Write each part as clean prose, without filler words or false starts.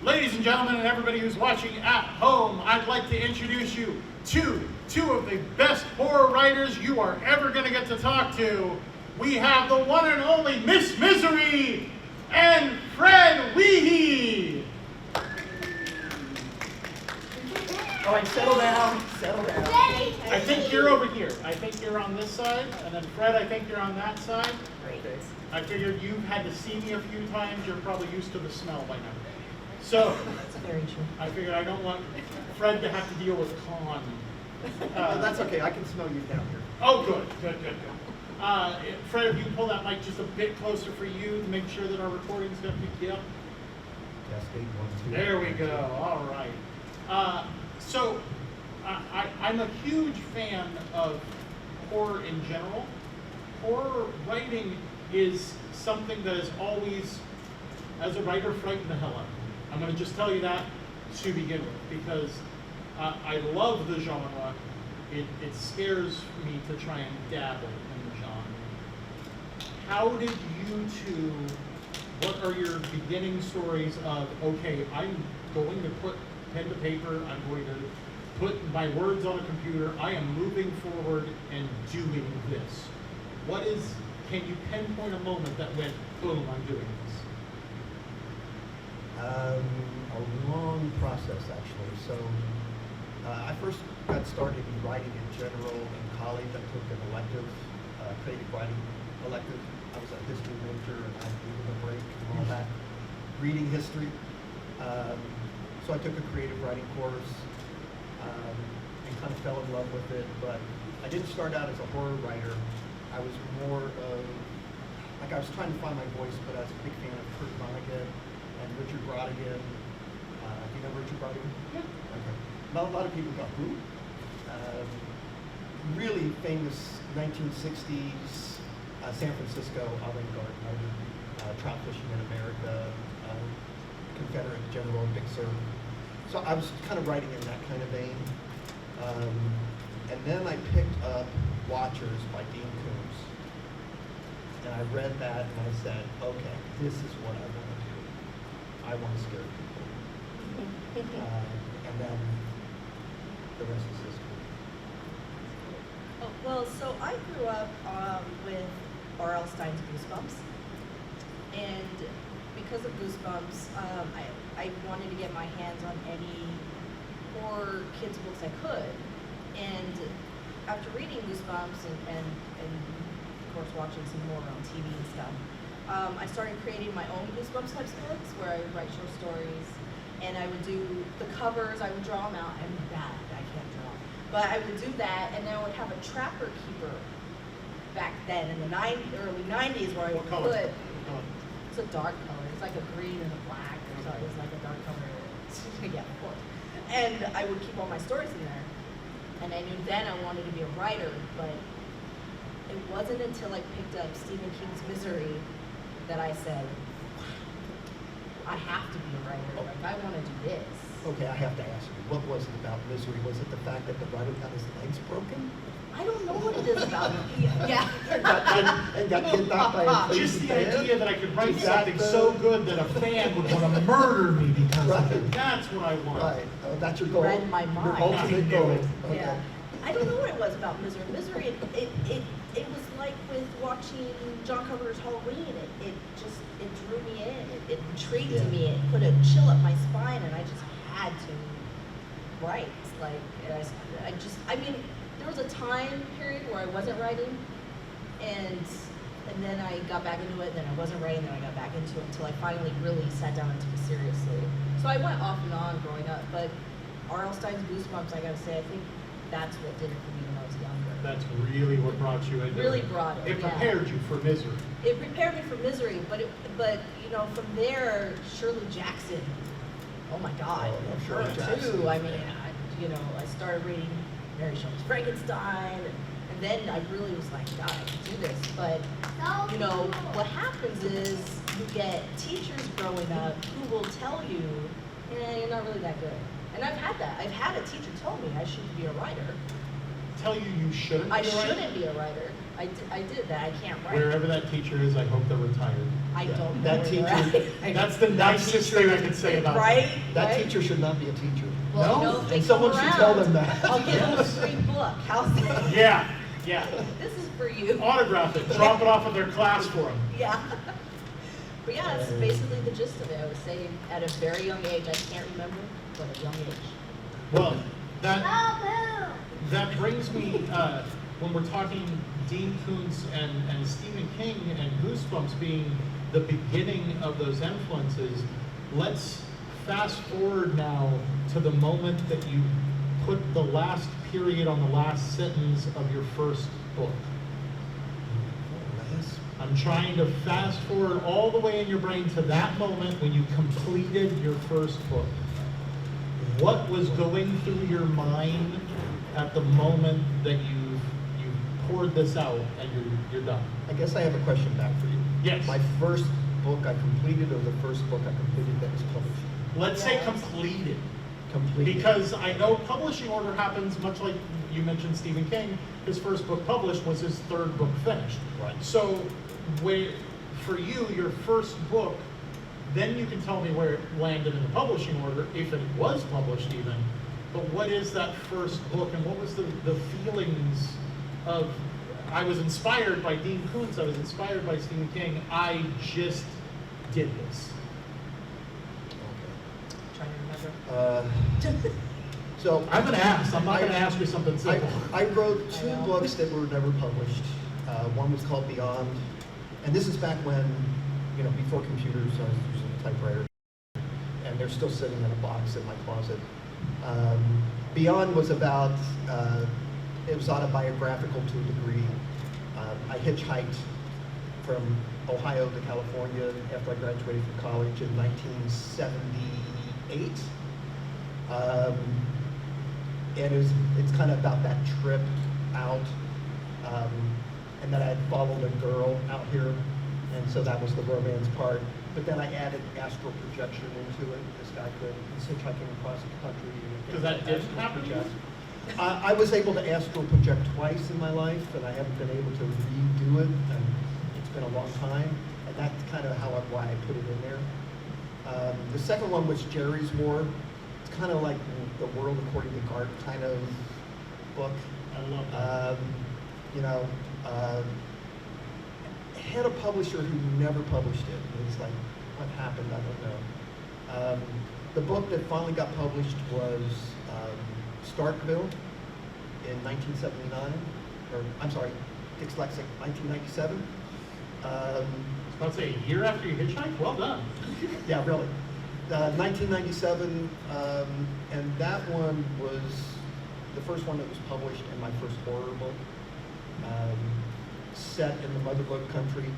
Ladies and gentlemen, and everybody who's watching at home, I'd like to introduce you to two of the best horror writers you are ever going to get to talk to. We have the one and only Miss Misery and Fred Weehee. All right, settle down, settle down. I think you're over here. I think you're on this side, and then Fred, I think you're on that side. Great. I figured you've had to see me a few times. You're probably used to the smell by now. So, That's very true. I figured I don't want Fred to have to deal with con. That's okay, I can smell you down here. Oh, good. Fred, if you can pull that mic just a bit closer for you to make sure that our recording's going to pick you up. Testing, 1, 2. There we go. All right. So, I'm a huge fan of horror in general. Horror writing is something that has always, as a writer, frightened the hell out of me. I'm going to just tell you that to begin with, because I love the genre. It scares me to try and dabble in the genre. How did you two, what are your beginning stories of, okay, I'm going to put pen to paper, I'm going to put my words on a computer, I am moving forward and doing this? Can you pinpoint a moment that went, boom, I'm doing this? A long process, actually. So I first got started in writing in general in college. I took an elective, creative writing elective. I was a history major, and I needed a break and all that. Reading history. So I took a creative writing course and kind of fell in love with it. But I didn't start out as a horror writer. I was more of, like, I was trying to find my voice, but I was a big fan of Kurt Vonnegut and Richard Brodigan. Do you know Richard Brodigan? Yeah. Okay. Not a lot of people go, who? Really famous 1960s San Francisco avant-garde writer, trout fishing in America, Confederate General, Big Sur. So I was kind of writing in that kind of vein. And then I picked up Watchers by Dean Koontz. And I read that and I said, okay, this is what I want to do. I want to scare people. And then the rest is history. Oh, well, so I grew up with R.L. Stine's Goosebumps. And because of Goosebumps, I wanted to get my hands on any horror kids books I could. And after reading Goosebumps and of course watching some more on TV and stuff, I started creating my own Goosebumps types of books where I would write short stories, and I would do the covers, I would draw them out. I'm bad, I can't draw. But I would do that, and then I would have a Trapper Keeper back then in the early 90s where I would What color? put, it's a dark color, it's like a green and a black, so it was like a dark color, yeah, of course. And I would keep all my stories in there. And I knew then I wanted to be a writer, but it wasn't until I picked up Stephen King's Misery that I said, I have to be a writer. Like, I want to do this. Okay, I have to ask you, what was it about Misery? Was it the fact that the writer got his legs broken? I don't know what it is about it. Yeah. and got kidnapped by a crazy Just the fan? idea that I could write Is that something the- so good that a fan would want to murder me because of it. Right. That's what I want. Right, that's your goal? Read my Your mind. ultimate goal. Okay. Yeah. I don't know what it was about Misery. Misery, it was like with watching John Carpenter's Halloween. It drew me in. It intrigued me. It put a chill up my spine, and I just had to write. Like, I mean, there was a time period where I wasn't writing, and then I got back into it, and then I wasn't writing, then I got back into it until I finally really sat down and took it seriously. So I went off and on growing up, but R.L. Stine's Goosebumps, I gotta say, I think that's what did it for me when I was younger. That's really what brought you into Really it. brought it, It yeah. prepared you for Misery. It prepared me for Misery, but you know, from there, Shirley Jackson, oh my God, Oh, her Shirley Jackson. too. I mean, I started reading Mary Shelley's Frankenstein, and then I really was like, God, I can do this. But, you know, what happens is you get teachers growing up who will tell you, you're not really that good. And I've had that. I've had a teacher tell me I shouldn't be a writer. Tell you shouldn't be I a writer? shouldn't be a writer. I did that. I can't write. Wherever that teacher is, I hope they're retired. I Yeah. don't know. That where teacher- they're at. That's the nicest thing I could say about Right? That right? teacher should not be a teacher. Well, No, you know, if they and someone come should tell around, them that. I'll give them a free book. How's that? Yeah, yeah. This is for you. Autograph it, drop it off at their class for them. Yeah. But yeah, that's basically the gist of it. I would say at a very young age, I can't remember, but a young age. Well, that brings me, when we're talking Dean Koontz and Stephen King and Goosebumps being the beginning of those influences, let's fast forward now to the moment that you put the last period on the last sentence of your first book. I'm trying to fast forward all the way in your brain to that moment when you completed your first book. What was going through your mind at the moment that you poured this out and you're done? I guess I have a question back for you. Yes. My first book I completed, or the first book I completed that was published? Let's say Yes. completed. Completed. Because I know publishing order happens much like you mentioned Stephen King. His first book published was his third book finished. Right. So for you, your first book, then you can tell me where it landed in the publishing order, if it was published even. But what is that first book, and what was the feelings of, I was inspired by Dean Koontz, I was inspired by Stephen King, I just did this. Trying to remember. So I'm gonna ask, I'm not gonna ask you something simple. I wrote two I know. books that were never published. One was called Beyond, and this is back when, before computers, I was using a typewriter, and they're still sitting in a box in my closet. Beyond was about, it was autobiographical to a degree. I hitchhiked from Ohio to California after I graduated from college in 1978. And it's kind of about that trip out, and then I had followed a girl out here, and so that was the romance part. But then I added astral projection into it. This guy he's hitchhiking across the country. Because that didn't happen to you? I was able to astral project twice in my life, and I haven't been able to redo it, and it's been a long time, and that's kind of why I put it in there. The second one was Jerry's War. It's kind of like the World According to Garp kind of book. I love that. Had a publisher who never published it. It was like, what happened? I don't know. The book that finally got published was Starkville in 1979, or I'm sorry, dyslexic, 1997. I was about to say, a year after you hitchhiked? Well done. Yeah, really. 1997, and that one was the first one that was published in my first horror book. Set in the Motherlode country.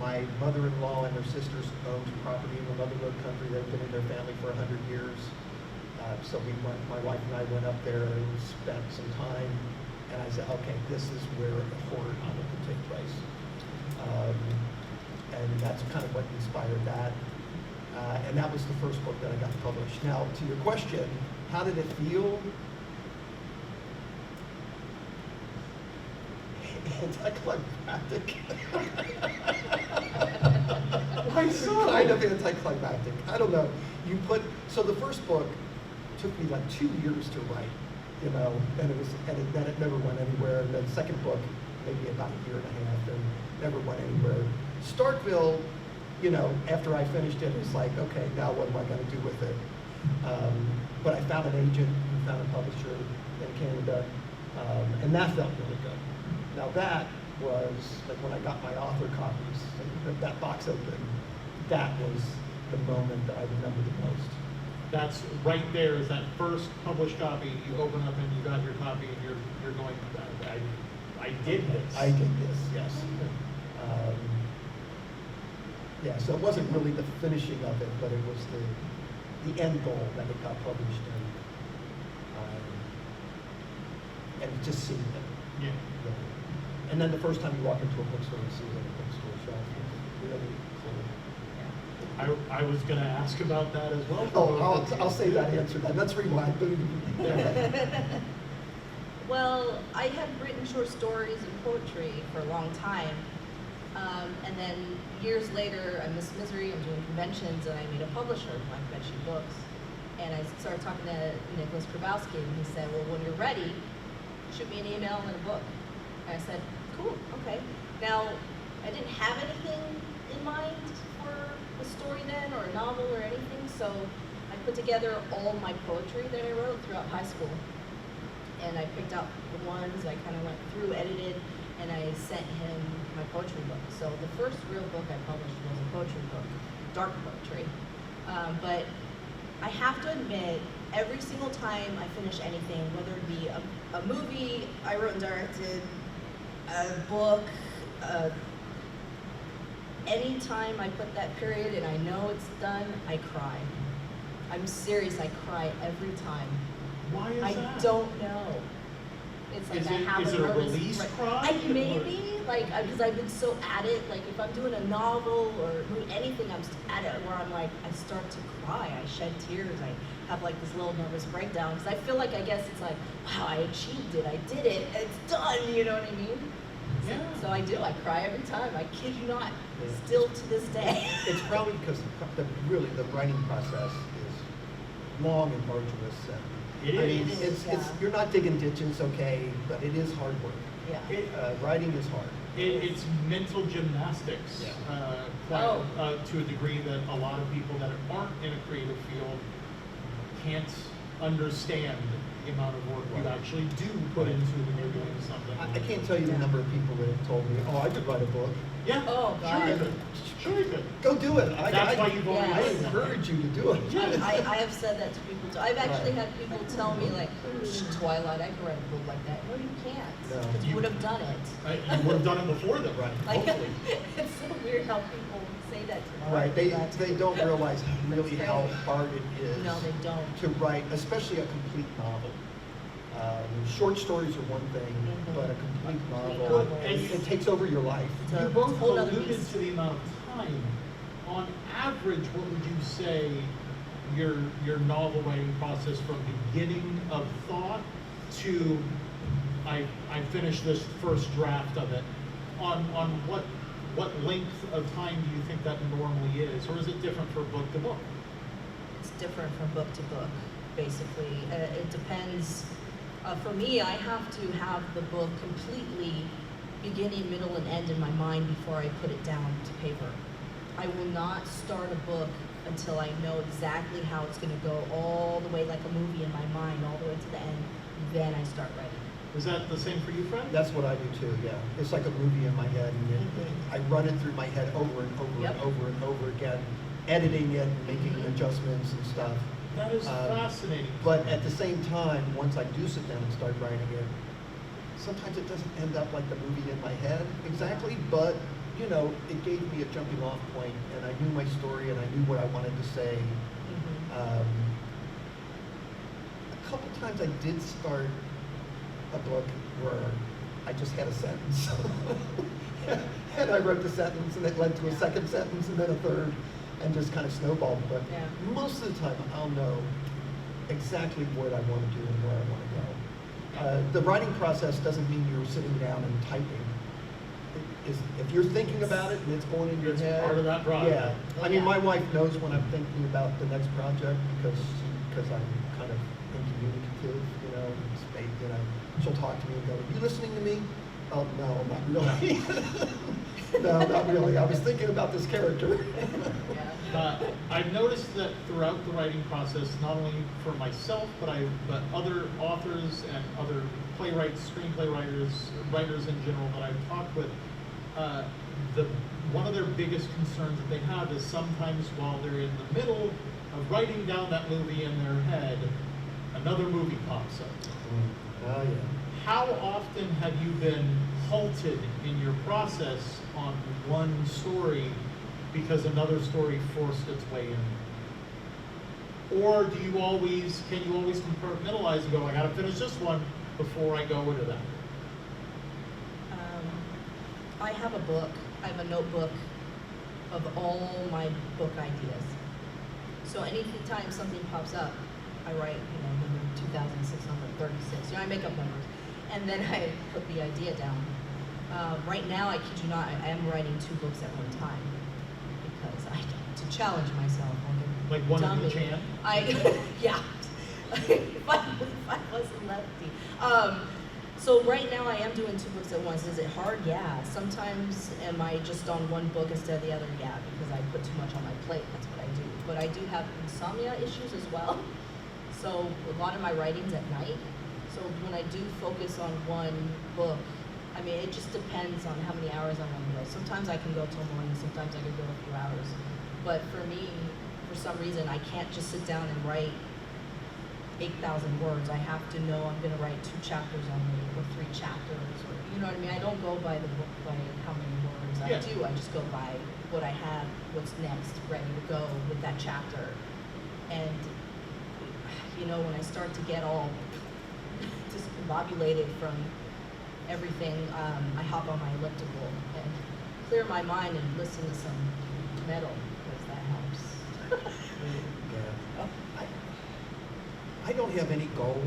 My mother-in-law and her sisters owned property in the Motherlode country. They've been in their family for 100 years. So my wife and I went up there and spent some time. And I said, okay, this is where the horror novel could take place. And that's kind of what inspired that. And that was the first book that I got published. Now, to your question, how did it feel? Anticlimactic. Why so? Kind of anticlimactic. I don't know. So the first book took me like 2 years to write, and then it never went anywhere. And then the second book, maybe about a year and a half, and never went anywhere. Starkville, after I finished it, it's like, okay, now what am I going to do with it? But I found an agent, and found a publisher in Canada, and that felt really good. Now that was, like when I got my author copies, that box open, that was the moment that I remember the most. That's right there is that first published copy. You open up and you got your copy and you're going, I did this. I did this, yes. Yeah, so it wasn't really the finishing of it, but it was the end goal that it got published and just seeing it. Yeah. And then the first time you walk into a bookstore and see it on a bookstore shelf is really cool. I was going to ask about that as well. Oh, I'll save that answer then. Let's rewind. Well, I had written short stories and poetry for a long time. And then years later, I missed Misery, I'm doing conventions, and I meet a publisher who I mentioned books. And I started talking to Nicholas Krabowski, and he said, well, when you're ready, shoot me an email and a book. And I said, cool, okay. Now, I didn't have anything in mind for a story then, or a novel or anything, so I put together all my poetry that I wrote throughout high school. And I picked out the ones I kind of went through, edited, and I sent him my poetry book. So the first real book I published was a poetry book, dark poetry. But I have to admit, every single time I finish anything, whether it be a movie I wrote and directed, a book, anytime I put that period and I know it's done, I cry. I'm serious, I cry every time. Why is I that? don't know. It's like Is I have it a nervous release break- cry? Maybe, like, because I've been so at it, like if I'm doing a novel or anything, I'm at it where I'm like, I start to cry, I shed tears, I have like this little nervous breakdown, because I feel like, I guess it's like, wow, I achieved it, I did it, it's done, you know what I mean? Yeah. So I do, I cry every time, I kid you not, Yeah. still to this day. It's probably because the writing process is long and arduous. It I mean, is. it's Yeah. you're not digging ditches, okay, but it is hard work. Yeah. Writing is hard. It's mental gymnastics, Yeah. to a degree that a lot of people that aren't in a creative field can't understand the amount of work you actually do put into when you're doing something. I can't tell you the number of people that have told me, oh, I could write a book. Yeah. Oh, Sure you God. could. Sure you could. Go do it. That's why you've always I Yes. encourage you to do it. I have said that to people too. I've actually Right. had people tell me like, Twilight, I could write a book like that. No, you can't. No. Because you would have done it. You would have done it before them. Right. Like, Hopefully. it's so weird how people say that to me. Right, they don't realize really That's how great. hard it is. No, they don't. To write, especially a complete novel. Short stories are one thing, Mhm. but a complete Complete novel, novel. And it takes over your life. It's a You both whole other alluded beast. to the amount of time. On average, what would you say your novel writing process from beginning of thought to I finished this first draft of it? On what length of time do you think that normally is, or is it different for book to book? It's different from book to book, basically. It depends. For me, I have to have the book completely beginning, middle, and end in my mind before I put it down to paper. I will not start a book until I know exactly how it's going to go all the way, like a movie in my mind, all the way to the end. Then I start writing. Is that the same for you, Fred? That's what I do too, yeah. It's like a movie in my head, and Mhm. I run it through my head over and over Yep. and over and over again, editing it, making adjustments and stuff. That is Um, fascinating. But at the same time, once I do sit down and start writing it, sometimes it doesn't end up like the movie in my head exactly, but you know, it gave me a jumping off point, and I knew my story and I knew what I wanted to say. Mhm. A couple times I did start a book where I just had a sentence. And I wrote the sentence, and it led to a second sentence, and then a third, and just kind of snowballed. But Yeah. most of the time, I'll know exactly what I want to do and where I want to go. The writing process doesn't mean you're sitting down and typing. It is, if you're thinking about it and it's going in your It's head. part of that project. Yeah. Oh, I mean, yeah. my wife knows when I'm thinking about the next project because I'm kind of incommunicative, you know, she'll talk to me and go, "Are you listening to me?" Oh, no, not really. No, not really. I was thinking about this character. Yeah. I've noticed that throughout the writing process, not only for myself, but other authors and other playwrights, screenplay writers in general that I've talked with, one of their biggest concerns that they have is sometimes while they're in the middle of writing down that movie in their head, another movie pops up. Oh, yeah. How often have you been halted in your process on one story because another story forced its way in? Or can you always compartmentalize and go, I gotta finish this one before I go into that? I have a book. I have a notebook of all my book ideas. So anytime something pops up, I write, number 2,636. I make up numbers. and then I put the idea down. Right now, I kid you not, I am writing 2 books at one time because to challenge myself. Like one of dummy. each hand? Yeah. if I wasn't lefty. So right now I am doing 2 books at once. Is it hard? Yeah. Sometimes am I just on one book instead of the other? Yeah, because I put too much on my plate. That's what I do. But I do have insomnia issues as well. So a lot of my writing's at night. So when I do focus on one book, I mean, it just depends on how many hours I'm on the go. Sometimes I can go till morning, sometimes I can go a few hours. But for me, for some reason, I can't just sit down and write 8,000 words. I have to know I'm going to write 2 chapters only, or 3 chapters, or you know what I mean. I don't go by the book by how many words I do. I just go by what I have, what's next, ready to go with that chapter. And you know, when I start to get all discombobulated from everything, I hop on my elliptical and clear my mind and listen to some metal because that helps. Yeah. I don't have any goal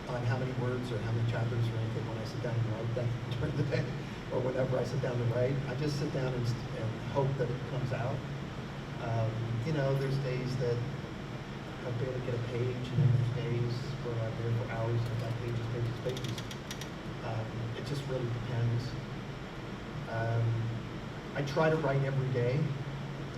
on how many words or how many chapters or anything when I sit down and write that during the day or whenever I sit down to write. I just sit down and hope that it comes out. You know, there's days that I'll be able to get a page, and then there's days where I'm there for hours and I've got pages. It just really depends. I try to write every day.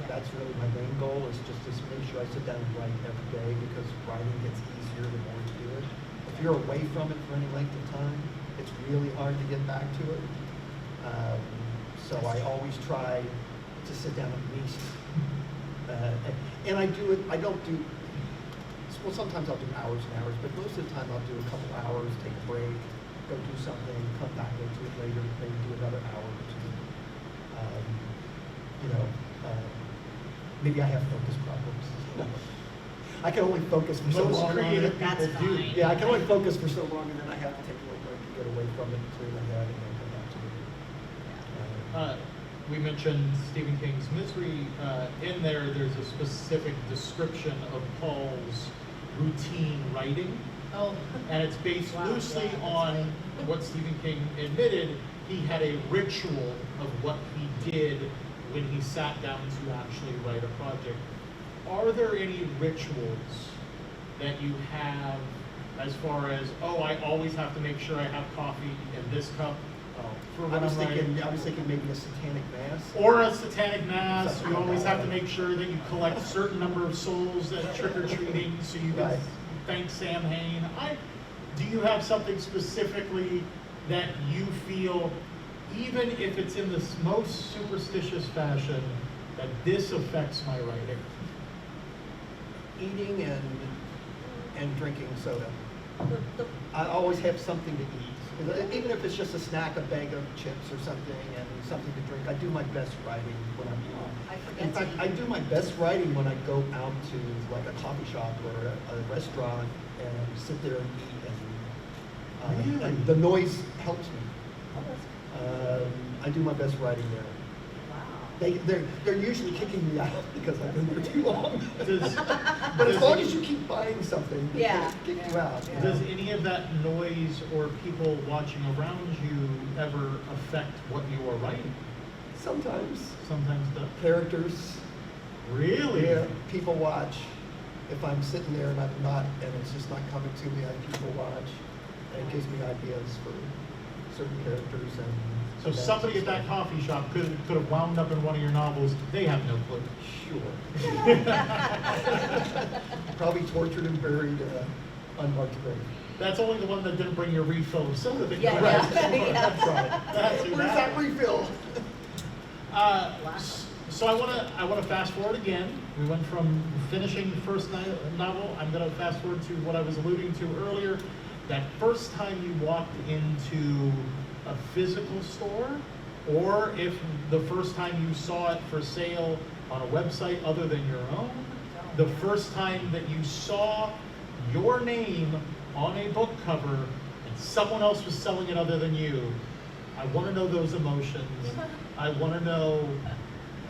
That's really my main goal, is just to make sure I sit down and write every day, because writing gets easier the more you do it. If you're away from it for any length of time, it's really hard to get back to it. So I always try to sit down at least. And I do it, I don't do, well, sometimes I'll do hours and hours, but most of the time I'll do a couple hours, take a break, go do something, come back into it later, maybe do another hour or 2. You know, maybe I have focus problems. I can only focus for so Most long. creative That's people do. fine. Yeah, I can only focus for so long, and then I have to take a little break to get away from it, clear my head, and then come back to it. We mentioned Stephen King's Misery. In there, there's a specific description of Paul's routine writing. Oh. And it's based Wow, loosely yeah, that's on right. what Stephen King admitted. He had a ritual of what he did when he sat down to actually write a project. Are there any rituals that you have as far as, oh, I always have to make sure I have coffee in this cup for when I'm writing? I was thinking maybe a satanic mass. Or a satanic mass. Something You like always that. have to make sure that you collect a certain number of souls at trick-or-treating so you can Right. thank Sam Hain. Do you have something specifically that you feel, even if it's in the most superstitious fashion, that this affects my writing? Eating and drinking soda. The I always have something to eat. Even if it's just a snack, a bag of chips or something, and something to drink. I do my best writing when I'm eating. I forget In to fact, eat. I do my best writing when I go out to like a coffee shop or a restaurant and sit there and eat, Really? and the noise helps me. Oh, that's I do my best writing there. wow. They're usually kicking me out because I've been there too long. Does, But as does long any- as you keep buying something, they Yeah, can't kick you yeah, out. yeah. Does any of that noise or people watching around you ever affect what you are writing? Sometimes Sometimes does. characters, Really? yeah, people watch. If I'm sitting there and I'm not, and it's just not coming to me, I people watch, and it gives me ideas for certain characters and. So events somebody and at that stuff. coffee shop could have wound up in one of your novels. They have no clue. Sure. Probably tortured and buried in an unmarked grave. That's only the one that didn't bring your refill of soda that you Yeah, read. yeah. Sure, Yeah. That's right. That's who Where's that that. refill? So I wanna fast forward again. We went from finishing the first novel. I'm gonna fast forward to what I was alluding to earlier. That first time you walked into a physical store, or if the first time you saw it for sale on a website other than your own, the first time that you saw your name on a book cover and someone else was selling it other than you. I want to know those emotions. I want to know,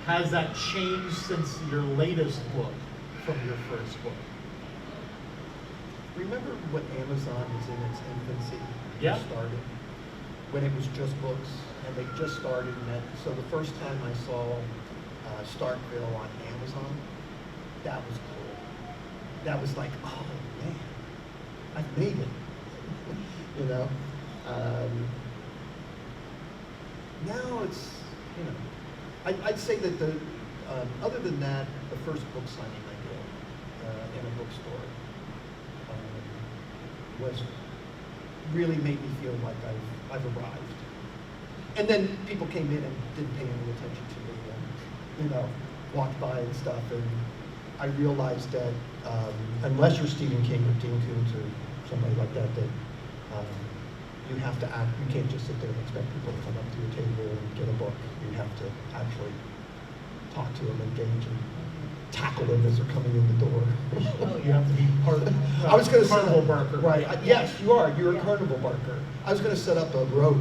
has that changed since your latest book from your first book? Remember when Amazon was in its infancy? Yeah. just started, when it was just books, and they just started. So the first time I saw Starkville on Amazon, that was cool. That was like, oh man, I've made it. You know. Now it's, you know, I'd say that the other than that, the first book signing I did in a bookstore was really made me feel like I've arrived. And then people came in and didn't pay any attention to me, and, you know, walked by and stuff, and I realized that unless you're Stephen King or Dean Koontz or somebody like that, you have to act. You can't just sit there and expect people to come up to your table and get a book. You have to actually talk to them, engage, and tackle them as they're coming in the door. Oh, You have to be part of I was going to carnival barker. Right. Yes, you are. You're Yeah. a carnival barker. I was going to set up a rope,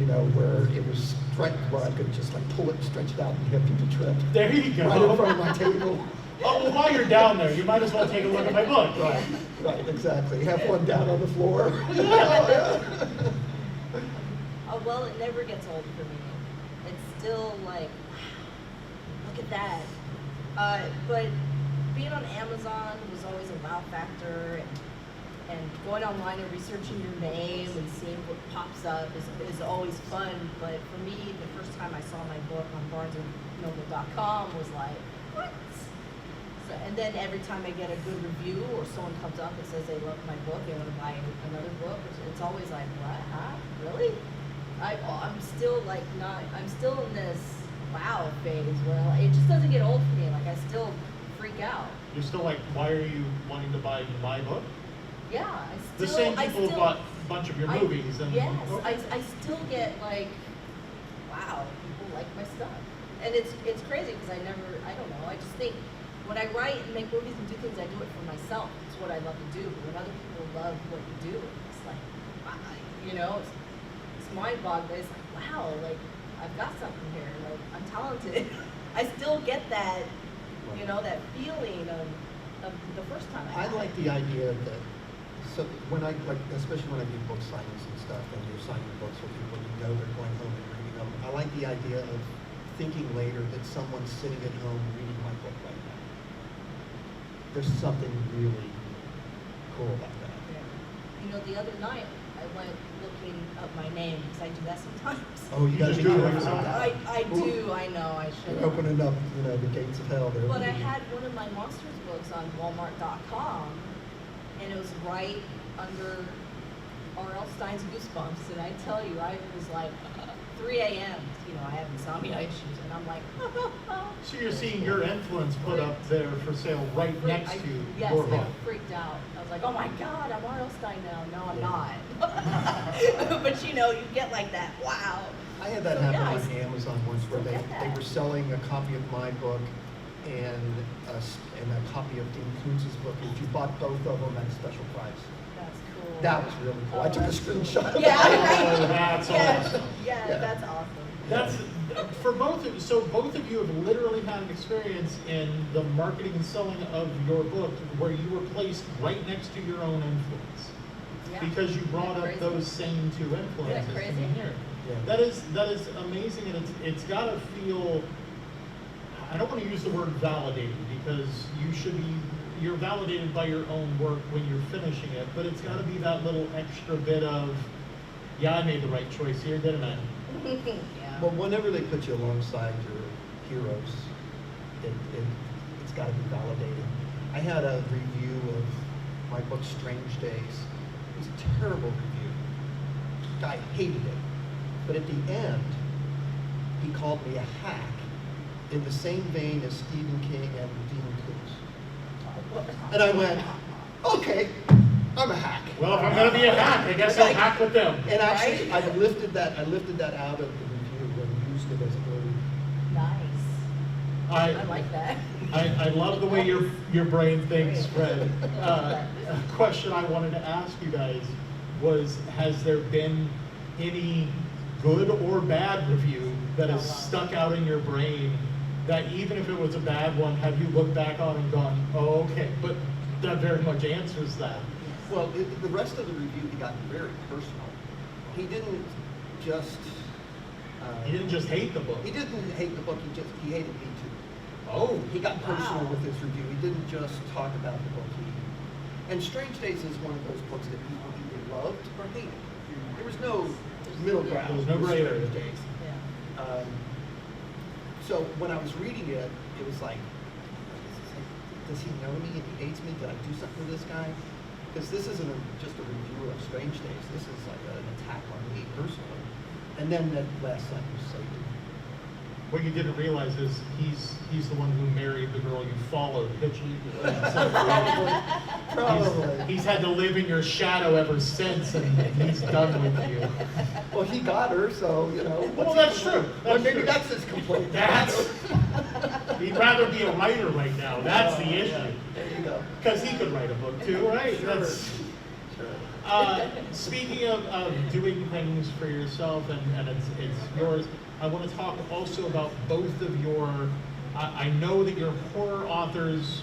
you know, where it was where I could just like pull it and stretch it out and have people trip There you go. right in front of my table. Oh, well, while you're down there, you might as well take a look at my book. Right. Right. Exactly. Have one down on the floor. Yeah. Oh, well, it never gets old for me. It's still like, wow, look at that. But being on Amazon was always a wow factor, and going online and researching your name and seeing what pops up is always fun. But for me, the first time I saw my book on BarnesandNoble.com was like, what? So, and then every time I get a good review or someone comes up and says they love my book, they want to buy another book, it's always like, what? Huh? Really? I'm still like I'm still in this wow phase where like, it just doesn't get old for me. Like I still freak out. You're still like, why are you wanting to buy my book? Yeah, I The still. same people who bought a bunch of your movies. And Yes, okay. I still get like, wow, people like my stuff, and it's crazy because I don't know. I just think when I write and make movies and do things, I do it for myself. It's what I love to do. When other people love what you do, it's like, wow, you know, it's mind-boggling. It's like, wow, like I've got something here. Like I'm talented. I still get that, you know, that feeling of the first time I I had like it. the idea that, so when I, like, especially when I do book signings and stuff, and you're signing books with people, you know they're going home and reading them. I like the idea of thinking later that someone's sitting at home reading my book right now. There's something really cool about that. Yeah. You know, the other night I went looking up my name because I do that sometimes. Oh, you gotta just be do it careful yourself. with that. I do. I know. I should. You're opening up, you know, the gates of hell there. But I had one of my monsters books on Walmart.com, and it was right under R.L. Stein's Goosebumps. And I tell you, I was like 3 a.m. You know, I have insomnia issues, and I'm like, So you're seeing your influence put up there for sale right next to yes, your I book. freaked out. I was like, oh my God, I'm R.L. Stein now. No, I'm not. But you know, you get like that. Wow. I had that So, happen yeah, on Amazon once where still they get that. were selling a copy of my book and a copy of Dean Koontz's book. If you bought both of them at a special price. That's cool. That was really cool. I took a that's cool. screenshot. Yeah, Oh, that's yes, awesome. yeah, Yeah. that's awesome. That's for both of you. So both of you have literally had an experience in the marketing and selling of your book where you were placed right next to your own influence. Yeah. Because you brought up Crazy. those same two influences to crazy? me here. Yeah. That is amazing, and it's got to feel. I don't want to use the word validated because you're validated by your own work when you're finishing it, but it's got to be that little extra bit of, yeah, I made the right choice here, didn't I? Yeah. Well, whenever they put you alongside your heroes, it's got to be validated. I had a review of my book Strange Days. It was a terrible review. Guy hated it. But at the end, he called me a hack in the same vein as Stephen King and Dean Koontz. And I went, okay, I'm a hack. Well, if I'm going to be a hack, I guess I'll hack with them. And actually, Right? I lifted that out of the review and used it as a word. Nice. I like that. I love the way your brain thinks, Fred. A question I wanted to ask you guys was, has there been any good or bad review that has stuck out in your brain that even if it was a bad one, have you looked back on and gone, oh, okay, but that very much answers that. Well, the rest of the review, he got very personal. he didn't just. He didn't just hate the book. He didn't hate the book. He hated me too. Oh. He got personal Wow. with his review. He didn't just talk about the book. And Strange Days is one of those books that people either loved or hated. There was no middle ground. There was no with gray area. Strange Days. Yeah. So when I was reading it, it was like, does he know me and he hates me? Did I do something to this guy? Because this isn't just a review of Strange Days. This is like an attack on me personally. And then that last sentence, so What you didn't realize is he's the one who married the girl you followed. probably. He's had to live in your shadow ever since, and he's done with you. Well, he got her, so you know. Well, that's true. Well, That's maybe true. that's his complaint. He'd rather be a writer right now. That's the issue. Yeah. There you go. Because he could write a book too, right? Sure. That's, Sure. speaking of doing things for yourself and it's yours, I want to talk also about both of your, I know that you're horror authors.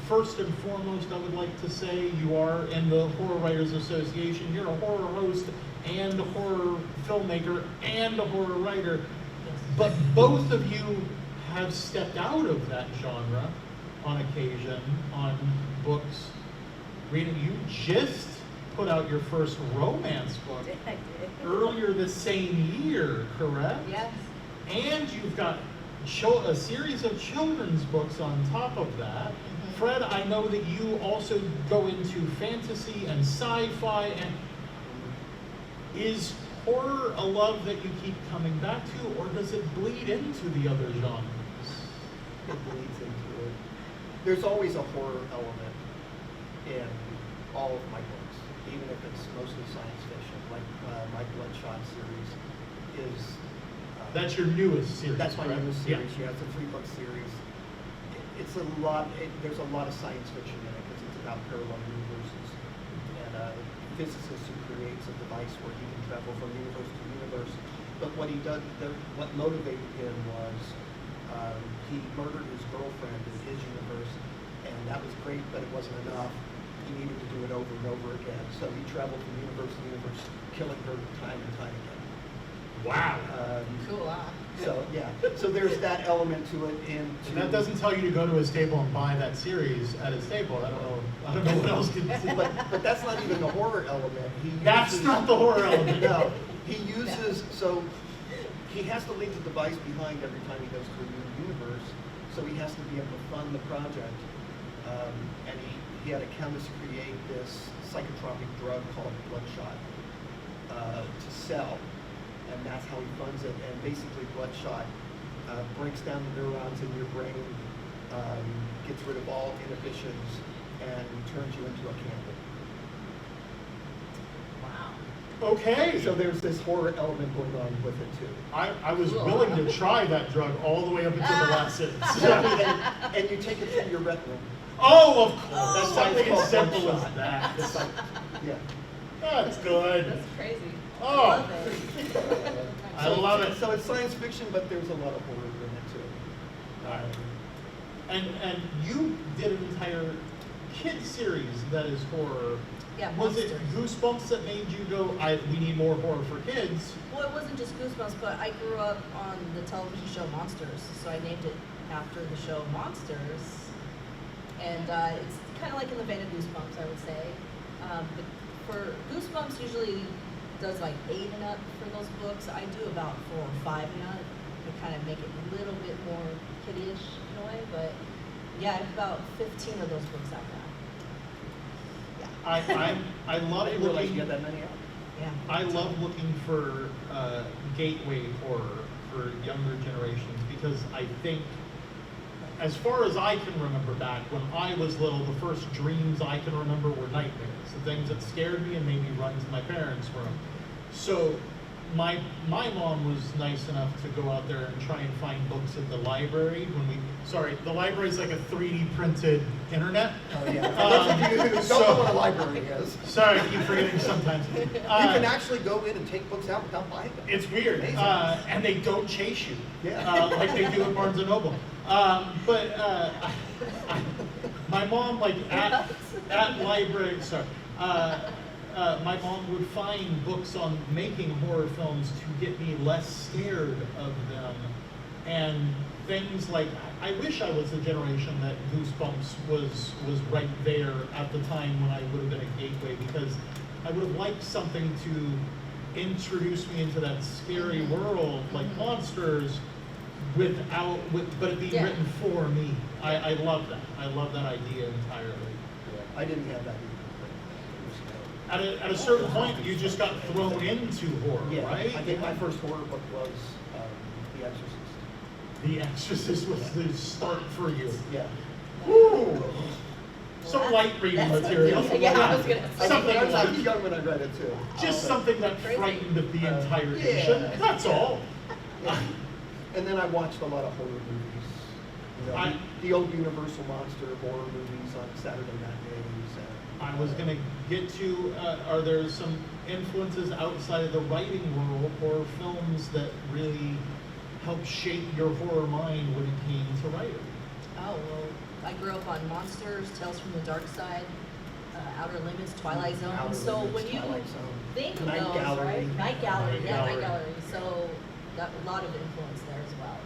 First and foremost, I would like to say you are in the Horror Writers Association. You're a horror host and a horror filmmaker and a horror writer. But both of you have stepped out of that genre on occasion on books. Rita, you just put out your first romance book I did. earlier this same year, correct? Yes. And you've got a series of children's books on top of that. Mhm. Fred, I know that you also go into fantasy and sci-fi. And is horror a love that you keep coming back to, or does it bleed into the other genres? It bleeds into it. There's always a horror element in all of my books, even if it's mostly science fiction. Like my Bloodshot series is. That's your newest series. That's my correct? newest Yeah. series. Yeah, it's a 3-book series. It's a lot. There's a lot of science fiction in it because it's about parallel universes and physicist who creates a device where he can travel from universe to universe. But what he did, what motivated him was he murdered his girlfriend in his universe, and that was great, but it wasn't enough. He needed to do it over and over again. So he traveled from universe to universe, killing her time and time again. Wow. Cool. So yeah, so there's that element to it, and And that doesn't tell you to go to his table and buy that series at his table. I don't know what else could. but that's not even the horror element. That's not the horror element. No, he uses so he has to leave the device behind every time he goes to a new universe. So he has to be able to fund the project, and he had a chemist create this psychotropic drug called Bloodshot to sell. And that's how he funds it. And basically, Bloodshot breaks down the neurons in your brain, gets rid of all inhibitions, and turns you into a candle. Wow. Okay. So there's this horror element going on with it too. I was willing to try that drug all the way up until the last sentence. and you take it through your retina. Oh, of course. That's why it's something as called simple as Bloodshot. that. It's like, yeah. That's good. That's crazy. Oh. I love it. I love it. So it's science fiction, but there's a lot of horror in it too. And you did an entire kid series that is horror. Yeah, Was it monsters. Goosebumps that made you go, we need more horror for kids? Well, it wasn't just Goosebumps, but I grew up on the television show Monsters, so I named it after the show Monsters. And it's kind of like in the vein of Goosebumps, I would say. But for Goosebumps, usually does like 8 and up for those books. I do about 4 or 5 and up to kind of make it a little bit more kiddie-ish in a way. But yeah, I have about 15 of those books out now. Yeah. I love I didn't realize looking. you had that many out. Yeah. I love looking for gateway horror for younger generations because I think, as far as I can remember back, when I was little, the first dreams I can remember were nightmares, the things that scared me and made me run to my parents' room. So my mom was nice enough to go out there and try and find books at the library the library's like a 3D printed internet. Oh yeah. For those of you who don't know what a library is, Sorry, I keep forgetting sometimes. you can actually go in and take books out without buying them. It's weird, Amazing. and they don't chase you, Yeah. like they do at Barnes and Noble. My mom, like at library, sorry, my mom would find books on making horror films to get me less scared of them. And things like, I wish I was the generation that Goosebumps was right there at the time when I would have been a gateway, because I would have liked something to introduce me into that scary world, like monsters, but it being written for me. I love that. I love that idea entirely. I didn't have that either. At a certain point, you just got thrown into horror, Yeah, right? I think my first horror book was The Exorcist. The Exorcist was the start for you. Yeah. Woo! Some Well, light reading that's- material. yeah, I was gonna say. Something I was like, young when I read it too. just something that Crazy. frightened the entire Yeah. nation. That's all. Yeah. And then I watched a lot of horror movies. You know, the old Universal monster horror movies on Saturday matinees. I was gonna get to, are there some influences outside of the writing world, horror films that really helped shape your horror mind when it came to writing? Oh, well, I grew up on Monsters, Tales from the Dark Side, Outer Limits, Twilight Zone. Outer So Limits, when you Twilight Zone. think of Night those, Gallery. right? Night Gallery, Night yeah, Night Gallery. Gallery. So got a lot of influence there as well.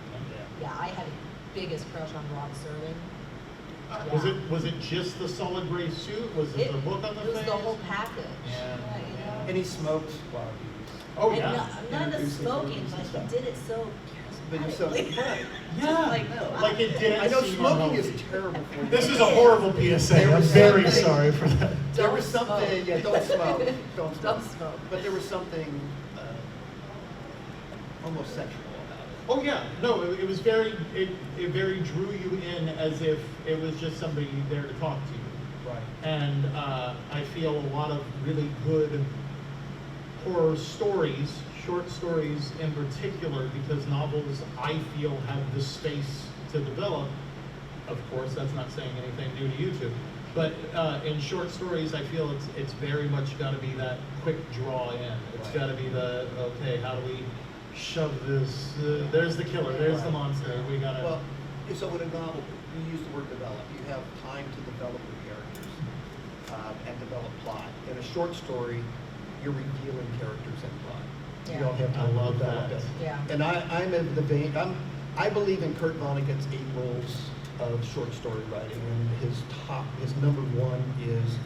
Yeah, I had a biggest crush on Rod Serling. Was it just the solid gray suit? Was it the book on the It was face? the whole package. Yeah. You know? And he smoked while he Oh And yeah. none of the Introducing smoking, movies but and he stuff. did it so But you're so charismatically. right. Yeah. Like, Like it didn't. I know seem smoking unhealthy. is terrible for you. This is a horrible PSA. There I'm was very something- sorry for that. There was Don't something, smoke. yeah, don't smoke. Don't smoke. Don't smoke. But there was something almost sexual about it. Oh yeah, no, it was very, it very drew you in as if it was just somebody there to talk to you. Right. And I feel a lot of really good horror stories, short stories in particular, because novels I feel have the space to develop. Of course, that's not saying anything new to you two, but in short stories, I feel it's very much got to be that quick draw in. It's Right. got to be the, okay, how do we shove this? There's the killer. There's the Right. monster. We gotta. Well, so in a novel, you use the word develop. You have time to develop your characters and develop plot. In a short story, you're revealing characters and plot. You Yeah. don't have I time love to develop that. it. Yeah. And I'm in the vein. I believe in Kurt Vonnegut's 8 rules of short story writing, and his number one is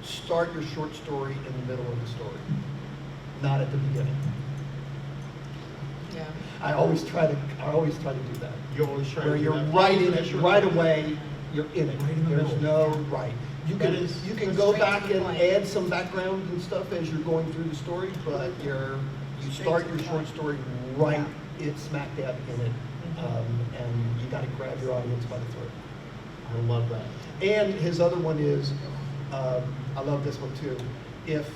start your short story in the middle of the story, not at the beginning. Yeah. I always try to do that. You always try Where to do you're that. writing That it short right story. away, you're in it. Right in the There's middle. no right. You That can is- you can Go go straight to back the and point. add some background and stuff as you're going through the story, but you Straight start to your the short point. story right, it's smack dab in it, Mhm. and you got to grab your audience by the throat. I love that. And his other one is, I love this one too. If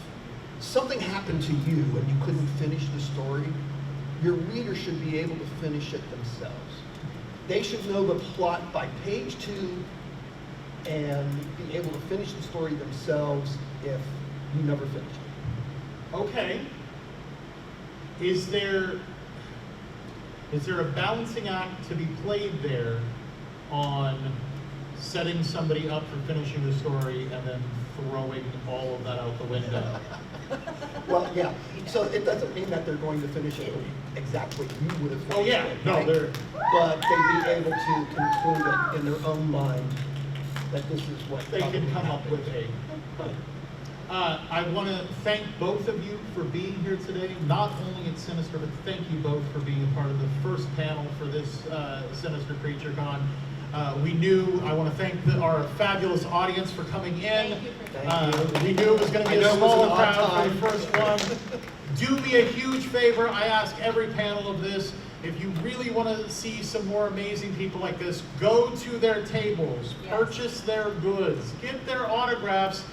something happened to you and you couldn't finish the story, your reader should be able to finish it themselves. They should know the plot by page 2 and be able to finish the story themselves if you never finish it. Okay. Is there a balancing act to be played there on setting somebody up for finishing the story and then throwing all of that out the window? Well, yeah, so it doesn't mean that they're going to finish it exactly you would have finished Oh yeah, it, no, right? they're, But they'd be able to conclude it in their own mind that this is what they can probably come up happened. with a. I want to thank both of you for being here today, not only at Sinister, but thank you both for being a part of the first panel for this Sinister Creature Con. I want to thank our fabulous audience for coming in. Thank you for Thank you. We knew it was going to I be know a it was smaller an odd crowd for the time. first one. Do me a huge favor. I ask every panel of this, if you really want to see some more amazing people like this, go to their tables, Yes. purchase their goods, get their autographs,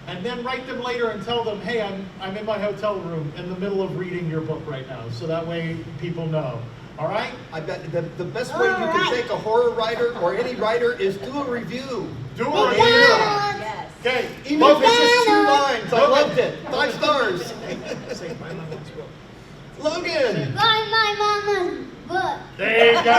and then write them later and tell them, hey, I'm in my hotel room in the middle of reading your book right now. So that way people know. All right? I bet the best way you can take a horror writer or any writer is do a review. Do a on review. Amazon. Yes. Okay. Even if it's just 2 lines, I loved it. 5 stars. Logan. Buy my mama's book. There you go.